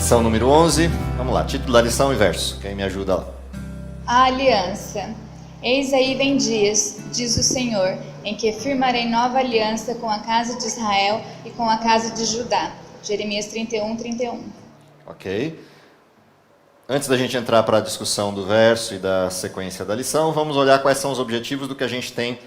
Lição número 11. Vamos lá, título da lição e verso. Quem me ajuda lá? A aliança. Eis aí vem dias, diz o Senhor, em que firmarei nova aliança com a casa de Israel e com a casa de Judá. Jeremias 31:31. Ok. Antes da gente entrar para a discussão do verso e da sequência da lição, vamos olhar quais são os objetivos do que a gente tem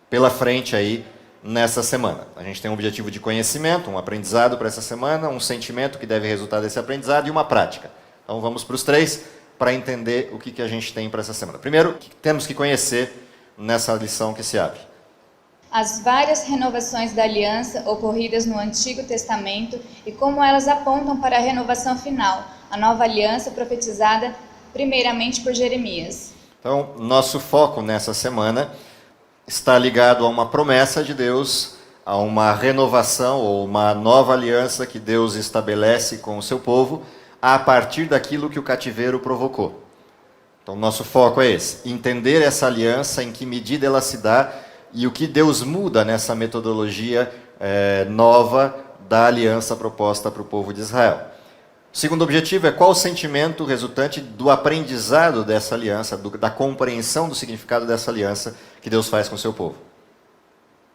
pela frente aí nessa semana. A gente tem um objetivo de conhecimento, um aprendizado para essa semana, um sentimento que deve resultar desse aprendizado e uma prática. Então vamos para os três para entender o que a gente tem para essa semana. Primeiro, o que temos que conhecer nessa lição que se abre? As várias renovações da aliança ocorridas no Antigo Testamento e como elas apontam para a renovação final, a nova aliança profetizada primeiramente por Jeremias. Então, nosso foco nessa semana está ligado a uma promessa de Deus, a uma renovação ou uma nova aliança que Deus estabelece com o seu povo a partir daquilo que o cativeiro provocou. Então, nosso foco é esse, entender essa aliança, em que medida ela se dá e o que Deus muda nessa metodologia nova da aliança proposta para o povo de Israel. O segundo objetivo é qual o sentimento resultante do aprendizado dessa aliança, da compreensão do significado dessa aliança que Deus faz com o seu povo.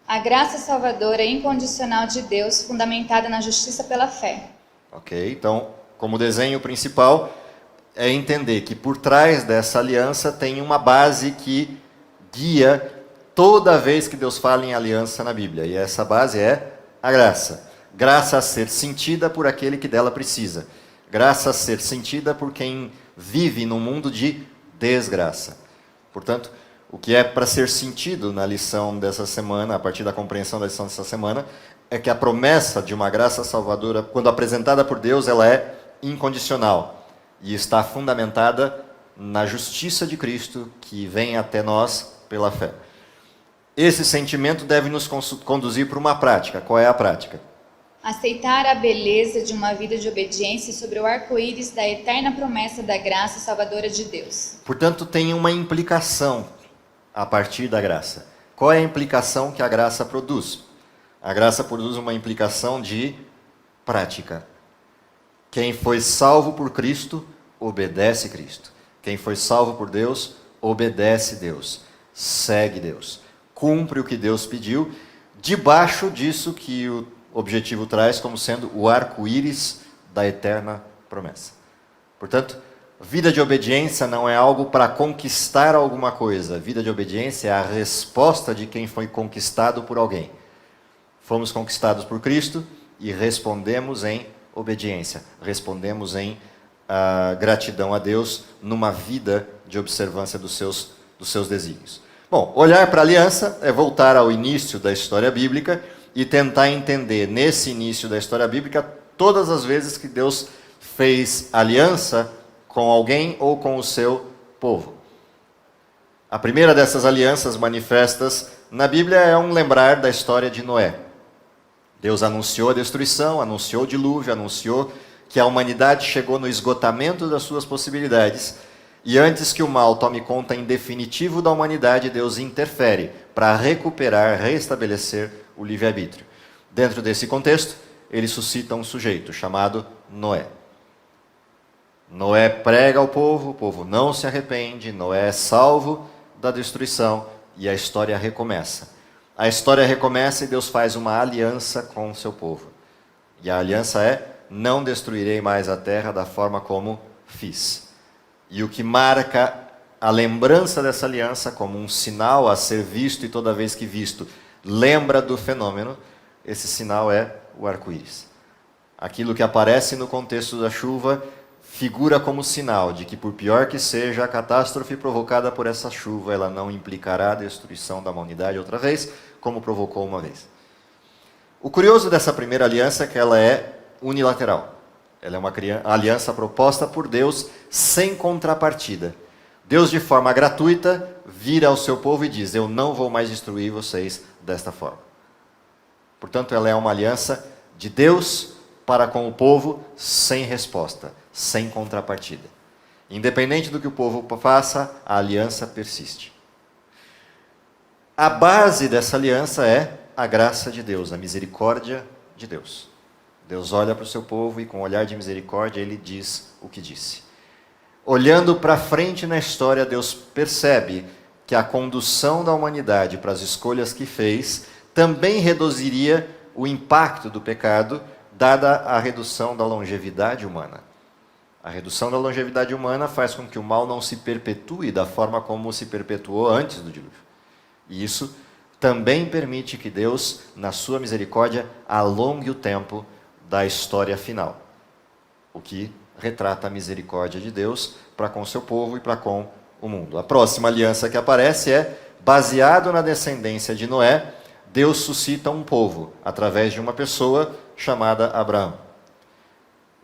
A graça salvadora incondicional de Deus, fundamentada na justiça pela fé. Ok, então, como desenho principal, é entender que por trás dessa aliança tem uma base que guia toda vez que Deus fala em aliança na Bíblia. E essa base é a graça. Graça a ser sentida por aquele que dela precisa. Graça a ser sentida por quem vive num mundo de desgraça. Portanto, o que é para ser sentido na lição dessa semana, a partir da compreensão da lição dessa semana, é que a promessa de uma graça salvadora, quando apresentada por Deus, ela é incondicional e está fundamentada na justiça de Cristo que vem até nós pela fé. Esse sentimento deve nos conduzir para uma prática. Qual é a prática? Aceitar a beleza de uma vida de obediência sobre o arco-íris da eterna promessa da graça salvadora de Deus. Portanto, tem uma implicação a partir da graça. Qual é a implicação que a graça produz? A graça produz uma implicação de prática. Quem foi salvo por Cristo, obedece Cristo. Quem foi salvo por Deus, obedece Deus. Segue Deus. Cumpre o que Deus pediu, debaixo disso que o objetivo traz como sendo o arco-íris da eterna promessa. Portanto, vida de obediência não é algo para conquistar alguma coisa. Vida de obediência é a resposta de quem foi conquistado por alguém. Fomos conquistados por Cristo e respondemos em obediência. Respondemos em gratidão a Deus numa vida de observância dos seus desígnios. Bom, olhar para a aliança é voltar ao início da história bíblica e tentar entender nesse início da história bíblica todas as vezes que Deus fez aliança com alguém ou com o seu povo. A primeira dessas alianças manifestas na Bíblia é um lembrar da história de Noé. Deus anunciou a destruição, anunciou o dilúvio, anunciou que a humanidade chegou no esgotamento das suas possibilidades. E antes que o mal tome conta em definitivo da humanidade, Deus interfere para recuperar, restabelecer o livre-arbítrio. Dentro desse contexto, ele suscita um sujeito chamado Noé. Noé prega ao povo, o povo não se arrepende, Noé é salvo da destruição e a história recomeça. A história recomeça e Deus faz uma aliança com o seu povo. E a aliança é: não destruirei mais a terra da forma como fiz. E o que marca a lembrança dessa aliança como um sinal a ser visto e toda vez que visto lembra do fenômeno, esse sinal é o arco-íris. Aquilo que aparece no contexto da chuva figura como sinal de que, por pior que seja a catástrofe provocada por essa chuva, ela não implicará a destruição da humanidade outra vez, como provocou uma vez. O curioso dessa primeira aliança é que ela é unilateral. Ela é uma aliança proposta por Deus sem contrapartida. Deus, de forma gratuita, vira ao seu povo e diz: eu não vou mais destruir vocês desta forma. Portanto, ela é uma aliança de Deus para com o povo sem resposta, sem contrapartida. Independente do que o povo faça, a aliança persiste. A base dessa aliança é a graça de Deus, a misericórdia de Deus. Deus olha para o seu povo e com um olhar de misericórdia ele diz o que disse. Olhando para frente na história, Deus percebe que a condução da humanidade para as escolhas que fez também reduziria o impacto do pecado, dada a redução da longevidade humana. A redução da longevidade humana faz com que o mal não se perpetue da forma como se perpetuou antes do dilúvio. E isso também permite que Deus, na sua misericórdia, alongue o tempo da história final. O que retrata a misericórdia de Deus para com o seu povo e para com o mundo. A próxima aliança que aparece é, baseado na descendência de Noé, Deus suscita um povo, através de uma pessoa chamada Abraão.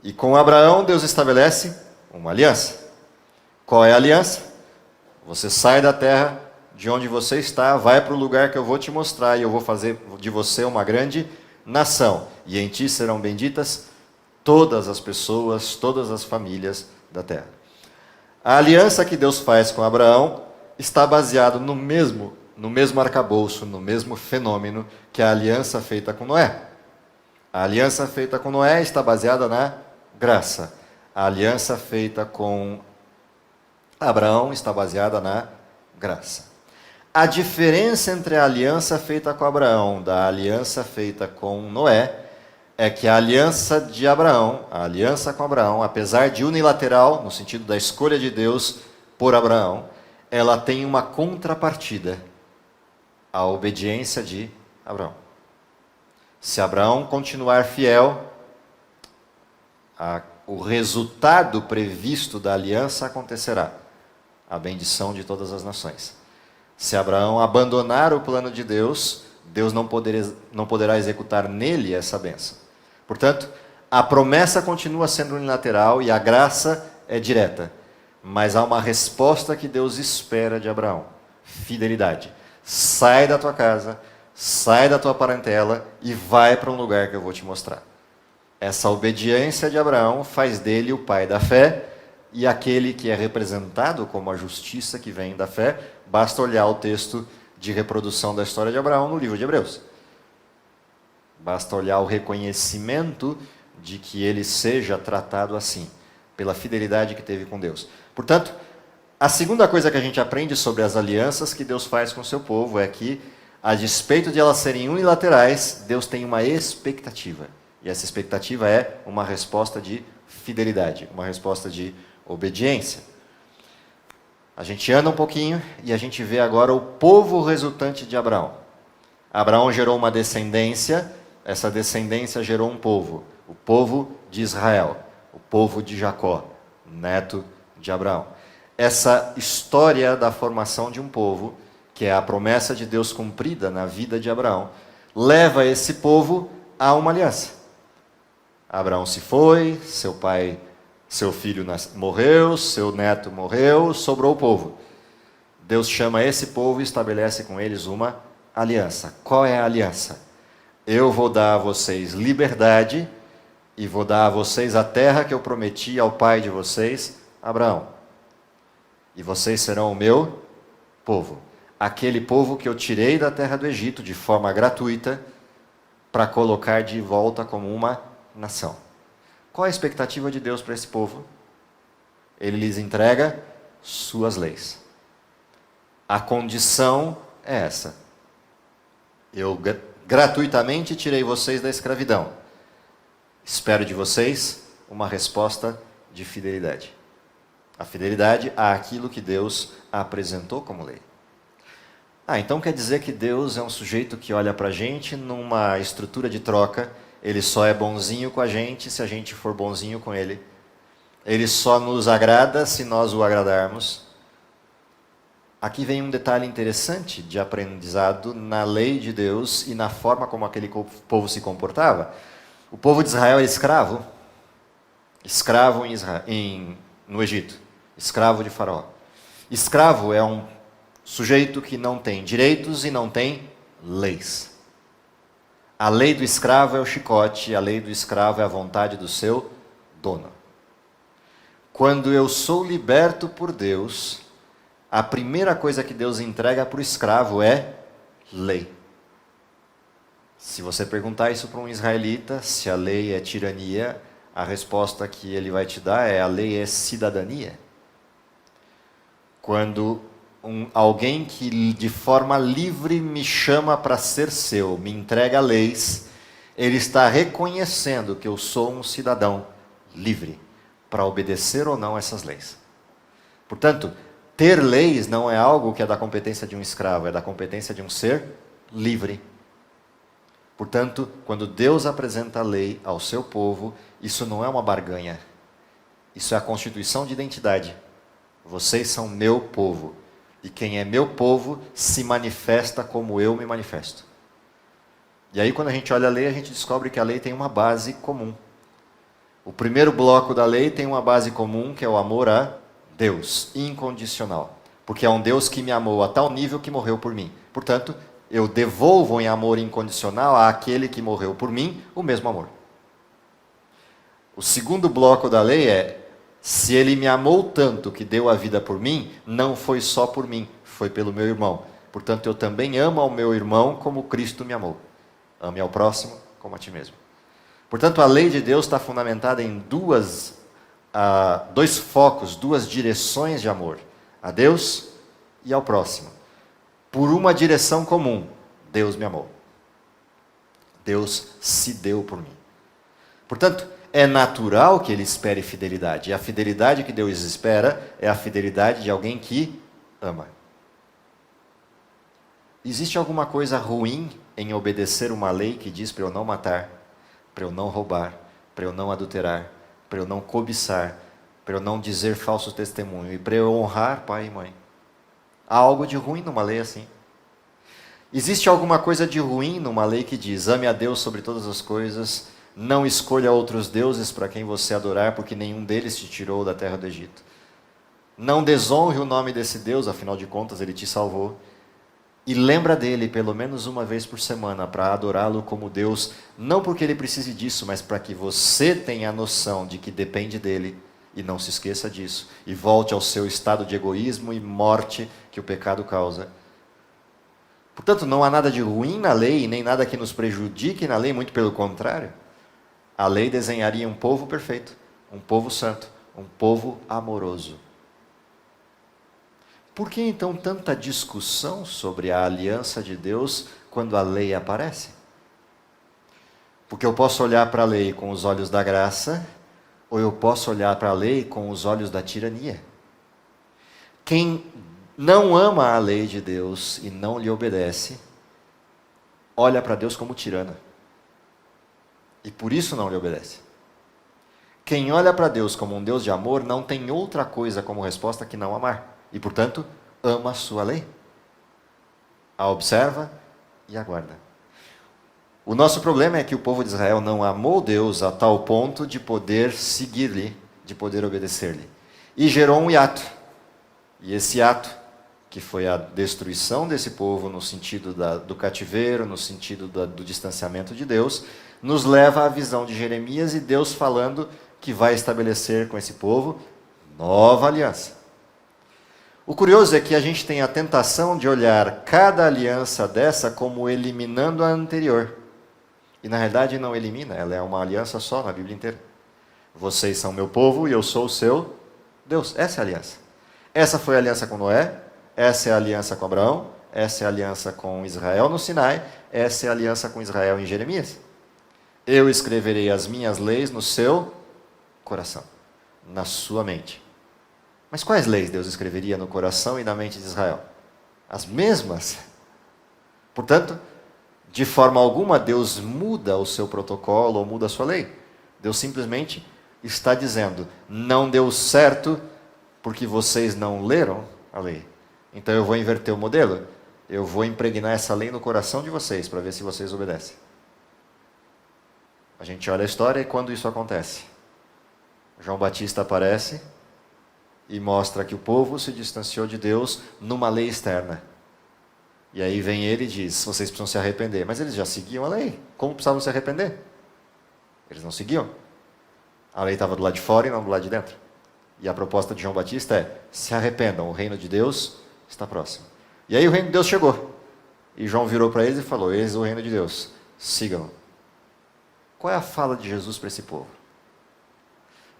E com Abraão, Deus estabelece uma aliança. Qual é a aliança? Você sai da terra de onde você está, vai para o lugar que eu vou te mostrar, e eu vou fazer de você uma grande nação. E em ti serão benditas todas as pessoas, todas as famílias da terra. A aliança que Deus faz com Abraão está baseada no mesmo arcabouço, no mesmo fenômeno que a aliança feita com Noé. A aliança feita com Noé está baseada na graça. A aliança feita com Abraão está baseada na graça. A diferença entre a aliança feita com Abraão da aliança feita com Noé é que a aliança de Abraão, a aliança com Abraão, apesar de unilateral, no sentido da escolha de Deus por Abraão, ela tem uma contrapartida, a obediência de Abraão. Se Abraão continuar fiel, o resultado previsto da aliança acontecerá, a bendição de todas as nações. Se Abraão abandonar o plano de Deus, Deus não poderá executar nele essa bênção. Portanto, a promessa continua sendo unilateral e a graça é direta. Mas há uma resposta que Deus espera de Abraão: fidelidade. Sai da tua casa, sai da tua parentela e vai para um lugar que eu vou te mostrar. Essa obediência de Abraão faz dele o pai da fé, e aquele que é representado como a justiça que vem da fé, basta olhar o texto de reprodução da história de Abraão no livro de Hebreus. Basta olhar o reconhecimento de que ele seja tratado assim, pela fidelidade que teve com Deus. Portanto, a segunda coisa que a gente aprende sobre as alianças que Deus faz com o seu povo é que, a despeito de elas serem unilaterais, Deus tem uma expectativa. E essa expectativa é uma resposta de fidelidade, uma resposta de obediência. A gente anda um pouquinho e a gente vê agora o povo resultante de Abraão. Abraão gerou uma descendência, essa descendência gerou um povo, o povo de Israel, o povo de Jacó, neto de Abraão. Essa história da formação de um povo, que é a promessa de Deus cumprida na vida de Abraão, leva esse povo a uma aliança. Abraão se foi, seu filho morreu, seu neto morreu, sobrou o povo. Deus chama esse povo e estabelece com eles uma aliança. Qual é a aliança? Eu vou dar a vocês liberdade e vou dar a vocês a terra que eu prometi ao pai de vocês, Abraão. E vocês serão o meu povo. Aquele povo que eu tirei da terra do Egito de forma gratuita para colocar de volta como uma nação. Qual a expectativa de Deus para esse povo? Ele lhes entrega suas leis. A condição é essa: eu gratuitamente tirei vocês da escravidão. Espero de vocês uma resposta de fidelidade. A fidelidade àquilo que Deus apresentou como lei. Então quer dizer que Deus é um sujeito que olha para a gente numa estrutura de troca. Ele só é bonzinho com a gente se a gente for bonzinho com ele. Ele só nos agrada se nós o agradarmos. Aqui vem um detalhe interessante de aprendizado na lei de Deus e na forma como aquele povo se comportava. O povo de Israel é escravo. Escravo no Egito. Escravo de Faraó. Escravo é um sujeito que não tem direitos e não tem leis. A lei do escravo é o chicote, a lei do escravo é a vontade do seu dono. Quando eu sou liberto por Deus, a primeira coisa que Deus entrega para o escravo é lei. Se você perguntar isso para um israelita, se a lei é tirania, a resposta que ele vai te dar é: a lei é cidadania. Quando alguém que de forma livre me chama para ser seu, me entrega leis, ele está reconhecendo que eu sou um cidadão livre para obedecer ou não essas leis. Portanto, ter leis não é algo que é da competência de um escravo, é da competência de um ser livre. Portanto, quando Deus apresenta a lei ao seu povo, isso não é uma barganha. Isso é a constituição de identidade. Vocês são meu povo. E quem é meu povo se manifesta como eu me manifesto. E aí, quando a gente olha a lei, a gente descobre que a lei tem uma base comum. O primeiro bloco da lei tem uma base comum, que é o amor a Deus, incondicional. Porque é um Deus que me amou a tal nível que morreu por mim. Portanto, eu devolvo em amor incondicional àquele que morreu por mim o mesmo amor. O segundo bloco da lei é: se ele me amou tanto que deu a vida por mim, não foi só por mim, foi pelo meu irmão. Portanto, eu também amo ao meu irmão como Cristo me amou. Ame ao próximo como a ti mesmo. Portanto, a lei de Deus está fundamentada em dois focos, duas direções de amor: a Deus e ao próximo. Por uma direção comum: Deus me amou. Deus se deu por mim. Portanto, é natural que ele espere fidelidade. E a fidelidade que Deus espera é a fidelidade de alguém que ama. Existe alguma coisa ruim em obedecer uma lei que diz para eu não matar, para eu não roubar, para eu não adulterar, para eu não cobiçar, para eu não dizer falso testemunho e para eu honrar pai e mãe? Há algo de ruim numa lei assim? Existe alguma coisa de ruim numa lei que diz: ame a Deus sobre todas as coisas, não escolha outros deuses para quem você adorar, porque nenhum deles te tirou da terra do Egito. Não desonre o nome desse Deus, afinal de contas ele te salvou. E lembra dele pelo menos uma vez por semana para adorá-lo como Deus, não porque ele precise disso, mas para que você tenha a noção de que depende dele. E não se esqueça disso. E volte ao seu estado de egoísmo e morte que o pecado causa. Portanto, não há nada de ruim na lei, nem nada que nos prejudique na lei, muito pelo contrário. A lei desenharia um povo perfeito, um povo santo, um povo amoroso. Por que então tanta discussão sobre a aliança de Deus quando a lei aparece? Porque eu posso olhar para a lei com os olhos da graça, ou eu posso olhar para a lei com os olhos da tirania. Quem não ama a lei de Deus e não lhe obedece, olha para Deus como tirano. E por isso não lhe obedece. Quem olha para Deus como um Deus de amor não tem outra coisa como resposta que não amar. E, portanto, ama a sua lei. A observa e aguarda. O nosso problema é que o povo de Israel não amou Deus a tal ponto de poder seguir-lhe, de poder obedecer-lhe. E gerou um hiato. E esse hiato, que foi a destruição desse povo no sentido do cativeiro, no sentido do distanciamento de Deus, nos leva à visão de Jeremias e Deus falando que vai estabelecer com esse povo nova aliança. O curioso é que a gente tem a tentação de olhar cada aliança dessa como eliminando a anterior. E na realidade não elimina, ela é uma aliança só na Bíblia inteira. Vocês são meu povo e eu sou o seu Deus. Essa é a aliança. Essa foi a aliança com Noé, essa é a aliança com Abraão, essa é a aliança com Israel no Sinai, essa é a aliança com Israel em Jeremias. Eu escreverei as minhas leis no seu coração, na sua mente. Mas quais leis Deus escreveria no coração e na mente de Israel? As mesmas. Portanto, de forma alguma Deus muda o seu protocolo ou muda a sua lei. Deus simplesmente está dizendo: não deu certo porque vocês não leram a lei. Então eu vou inverter o modelo. Eu vou impregnar essa lei no coração de vocês para ver se vocês obedecem. A gente olha a história e quando isso acontece? João Batista aparece e mostra que o povo se distanciou de Deus numa lei externa. E aí vem ele e diz: vocês precisam se arrepender. Mas eles já seguiam a lei. Como precisavam se arrepender? Eles não seguiam. A lei estava do lado de fora e não do lado de dentro. E a proposta de João Batista é: se arrependam, o reino de Deus está próximo. E aí o reino de Deus chegou. E João virou para eles e falou: eis o reino de Deus. sigam. Qual é a fala de Jesus para esse povo?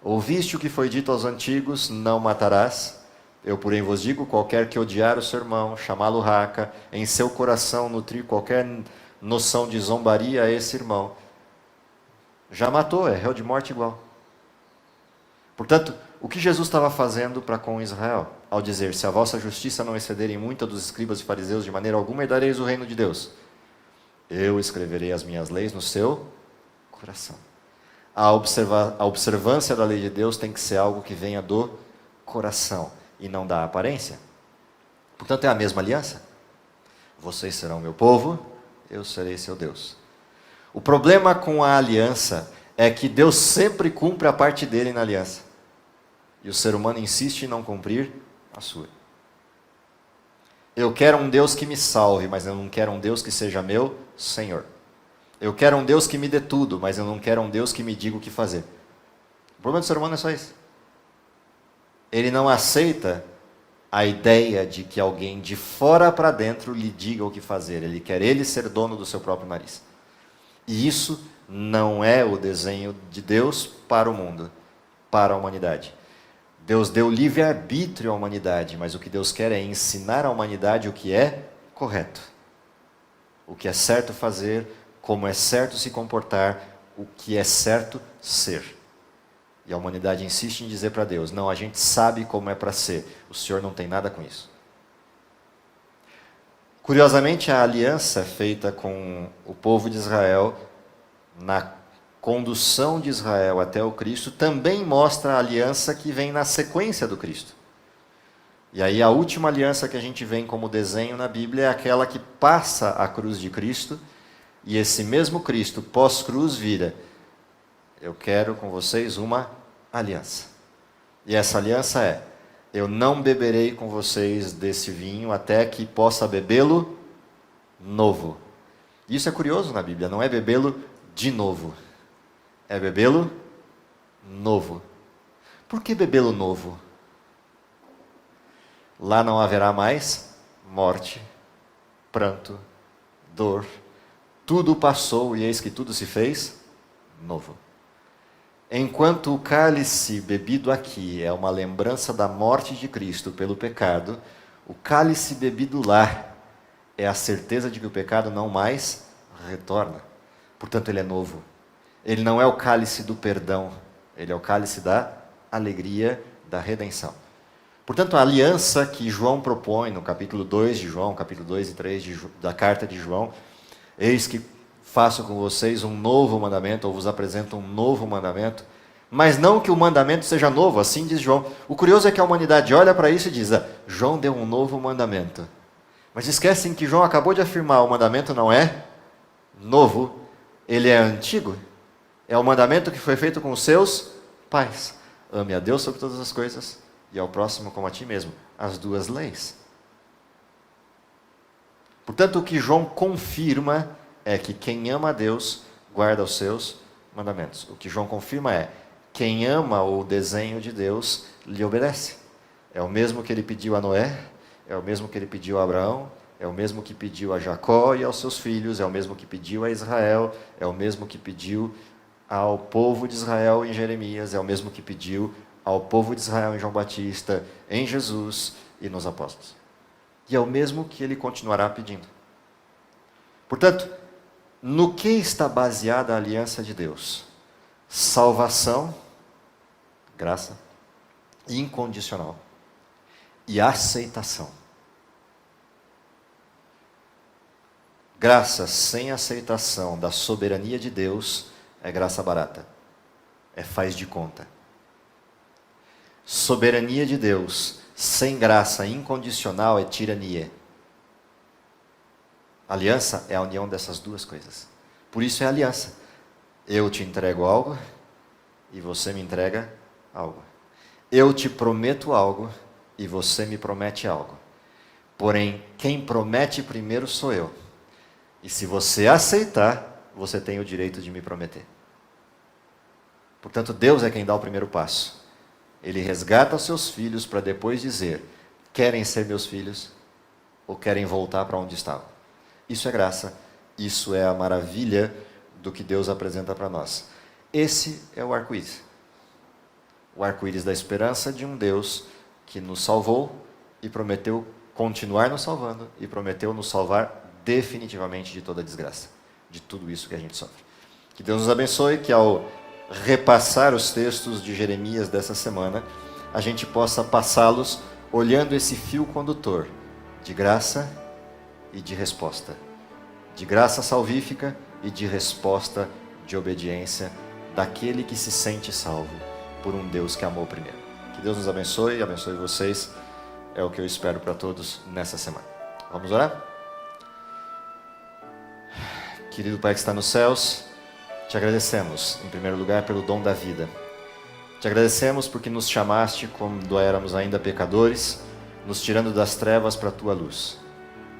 Ouviste o que foi dito aos antigos, não matarás. Eu, porém, vos digo, qualquer que odiar o seu irmão, chamá-lo raca, em seu coração nutrir qualquer noção de zombaria a esse irmão, já matou, é réu de morte igual. Portanto, o que Jesus estava fazendo para com Israel? Ao dizer, se a vossa justiça não exceder em muito a dos escribas e fariseus, de maneira alguma herdareis o reino de Deus. Eu escreverei as minhas leis no seu coração. A observância da lei de Deus tem que ser algo que venha do coração e não da aparência. Portanto, é a mesma aliança. Vocês serão meu povo, eu serei seu Deus. O problema com a aliança é que Deus sempre cumpre a parte dele na aliança. E o ser humano insiste em não cumprir a sua. Eu quero um Deus que me salve, mas eu não quero um Deus que seja meu Senhor. Eu quero um Deus que me dê tudo, mas eu não quero um Deus que me diga o que fazer. O problema do ser humano é só isso. Ele não aceita a ideia de que alguém de fora para dentro lhe diga o que fazer. Ele quer ele ser dono do seu próprio nariz. E isso não é o desenho de Deus para o mundo, para a humanidade. Deus deu livre-arbítrio à humanidade, mas o que Deus quer é ensinar à humanidade o que é correto. O que é certo fazer, como é certo se comportar, o que é certo ser. E a humanidade insiste em dizer para Deus, não, a gente sabe como é para ser, o Senhor não tem nada com isso. Curiosamente, a aliança feita com o povo de Israel, na condução de Israel até o Cristo, também mostra a aliança que vem na sequência do Cristo. E aí a última aliança que a gente vê como desenho na Bíblia é aquela que passa a cruz de Cristo, e esse mesmo Cristo, pós-cruz, vira, eu quero com vocês uma aliança. E essa aliança é, eu não beberei com vocês desse vinho até que possa bebê-lo novo. Isso é curioso na Bíblia, não é bebê-lo de novo. É bebê-lo novo. Por que bebê-lo novo? Lá não haverá mais morte, pranto, dor. Tudo passou e eis que tudo se fez novo. Enquanto o cálice bebido aqui é uma lembrança da morte de Cristo pelo pecado, o cálice bebido lá é a certeza de que o pecado não mais retorna. Portanto, ele é novo. Ele não é o cálice do perdão, ele é o cálice da alegria, da redenção. Portanto, a aliança que João propõe no capítulo 2 de João, capítulo 2 e 3 da carta de João, eis que faço com vocês um novo mandamento, ou vos apresento um novo mandamento, mas não que o mandamento seja novo, assim diz João. O curioso é que a humanidade olha para isso e diz, João deu um novo mandamento. Mas esquecem que João acabou de afirmar, o mandamento não é novo, ele é antigo. É o mandamento que foi feito com os seus pais. Ame a Deus sobre todas as coisas e ao próximo como a ti mesmo. As duas leis. Portanto, o que João confirma é que quem ama a Deus guarda os seus mandamentos. O que João confirma é, quem ama o desenho de Deus lhe obedece. É o mesmo que ele pediu a Noé, é o mesmo que ele pediu a Abraão, é o mesmo que pediu a Jacó e aos seus filhos, é o mesmo que pediu a Israel, é o mesmo que pediu ao povo de Israel em Jeremias, é o mesmo que pediu ao povo de Israel em João Batista, em Jesus e nos apóstolos. E é o mesmo que ele continuará pedindo. Portanto, no que está baseada a aliança de Deus? Salvação, graça, incondicional e aceitação. Graça sem aceitação da soberania de Deus é graça barata, é faz de conta. Soberania de Deus sem graça incondicional é tirania. Aliança é a união dessas duas coisas. Por isso é aliança. Eu te entrego algo e você me entrega algo. Eu te prometo algo e você me promete algo. Porém, quem promete primeiro sou eu. E se você aceitar, você tem o direito de me prometer. Portanto, Deus é quem dá o primeiro passo. Ele resgata os seus filhos para depois dizer, querem ser meus filhos ou querem voltar para onde estavam? Isso é graça Isso é a maravilha do que Deus apresenta para nós. Esse é o arco-íris. O arco-íris da esperança de um Deus que nos salvou e prometeu continuar nos salvando e prometeu nos salvar definitivamente de toda a desgraça, de tudo isso que a gente sofre. Que Deus nos abençoe, que ao repassar os textos de Jeremias dessa semana, a gente possa passá-los olhando esse fio condutor de graça e de resposta. De graça salvífica e de resposta de obediência daquele que se sente salvo por um Deus que amou primeiro. Que Deus nos abençoe e abençoe vocês. É o que eu espero para todos nessa semana. Vamos orar? Querido Pai que está nos céus, te agradecemos, em primeiro lugar, pelo dom da vida. Te agradecemos porque nos chamaste quando éramos ainda pecadores, nos tirando das trevas para a tua luz.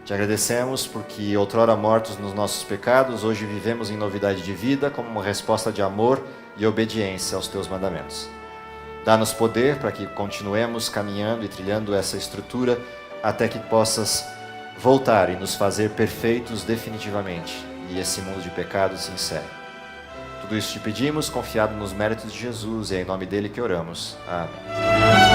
Te agradecemos porque, outrora mortos nos nossos pecados, hoje vivemos em novidade de vida como uma resposta de amor e obediência aos teus mandamentos. Dá-nos poder para que continuemos caminhando e trilhando essa estrutura até que possas voltar e nos fazer perfeitos definitivamente e esse mundo de pecado se encerre. Tudo isso te pedimos, confiado nos méritos de Jesus, e é em nome dele que oramos. Amém.